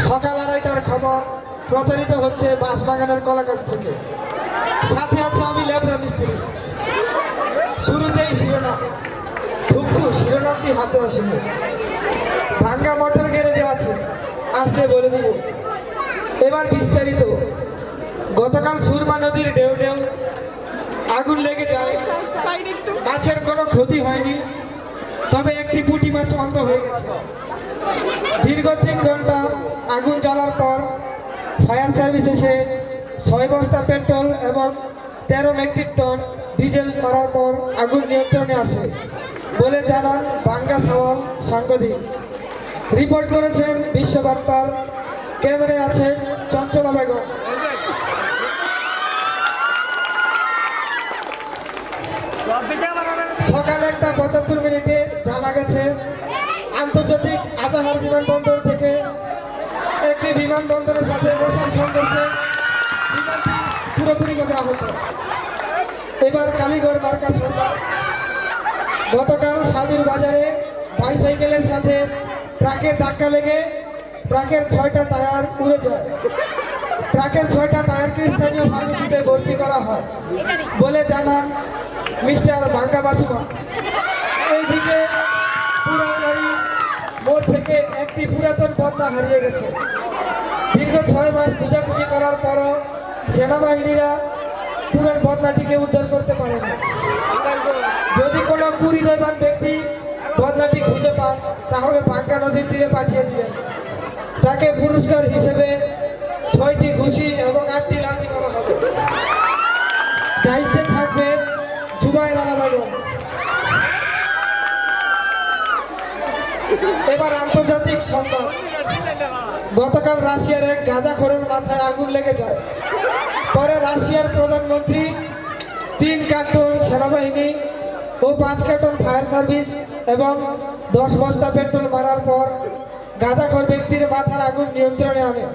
সকাল 2:30টার খবর প্রচারিত হচ্ছে বাঁশবাগানের কলাগাছ থেকে। সাথে আছে আমি লেবরা মিস্ত্রি। শুরুতেই শিরোনাম, দুঃখ শিরোনামটি হাতে আসেনি, ভাঙ্গা মোটর গ্যারেজে আছে, আসতে বলে দিব। এবার বিস্তারিত। গতকাল সুরমা নদীর ঢেউ ঢেউ আগুন লেগে যায়। মাছের কোনো ক্ষতি হয়নি, তবে একটি পুঁটি মাছ অন্ধ হয়ে গেছে। দীর্ঘ 3 ঘন্টা আগুন জ্বালার পর ফায়ার সার্ভিস এসে 6 বস্তা পেট্রোল এবং 13 মেট্রিক টন ডিজেল মারার পর আগুন নিয়ন্ত্রণে আসে বলে জানান বাঙ্গা সাওয়াল সাংবাদিক। রিপোর্ট করেছেন বিশ্ববার্তার, ক্যামেরায় আছেন চঞ্চলা বেগম। সকাল 1:75 জানা গেছে আন্তর্জাতিক আজাহার বিমানবন্দর থেকে একটি বিমানবন্দরের সাথে বসার সংঘর্ষে বিমানটি পুরোপুরিভাবে আহত। এবার কালীগড় মার্কা সরকার। গতকাল সাধুর বাজারে বাইসাইকেলের সাথে ট্রাকের ধাক্কা লেগে ট্রাকের 6টা টায়ার উড়ে যায়। ট্রাকের 6টা টায়ারকে স্থানীয় ফার্মেসিতে ভর্তি করা হয় বলে জানান মিস্টার বাঙ্গা বাসুমা। এইদিকে পুরাগাড়ি মোড় থেকে একটি পুরাতন বদনা হারিয়ে গেছে। দীর্ঘ 6 মাস খোঁজাখুঁজি করার পরও সেনাবাহিনীরা পুরো বদনাটিকে উদ্ধার করতে পারেনি। যদি কোনো কুড়িদয়বান ব্যক্তি বদনাটি খুঁজে পান তাহলে বাঙ্গা নদীর তীরে পাঠিয়ে দিবেন। তাকে পুরস্কার হিসেবে 6টি ঘুষি এবং 8টি লাঠি করা হবে। দায়িত্বে থাকবে জুবায়ের আলা বেগম। এবার আন্তর্জাতিক সংবাদ। গতকাল রাশিয়ার এক গাঁজাখোরের মাথায় আগুন লেগে যায়। পরে রাশিয়ার প্রধানমন্ত্রী 3 কার্টন সেনাবাহিনী ও 5 কার্টন ফায়ার সার্ভিস এবং 10 বস্তা পেট্রোল মারার পর গাঁজাখোর ব্যক্তির মাথার আগুন নিয়ন্ত্রণে আনে।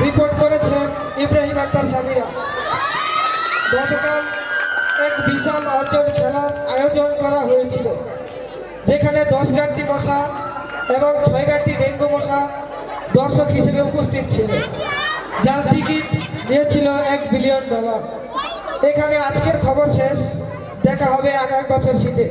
রিপোর্ট করেছেন ইব্রাহিম আক্তার সামিরা। গতকাল এক বিশাল অর্জন খেলার আয়োজন করা হয়েছিল, যেখানে 10 গাঁটটি মশা এবং 6 গাঁটটি ডেঙ্গু মশা দর্শক হিসেবে উপস্থিত ছিল, যার টিকিট নিয়েছিল $1 বিলিয়ন। এখানে আজকের খবর শেষ। দেখা হবে আগামী বছর শীতে।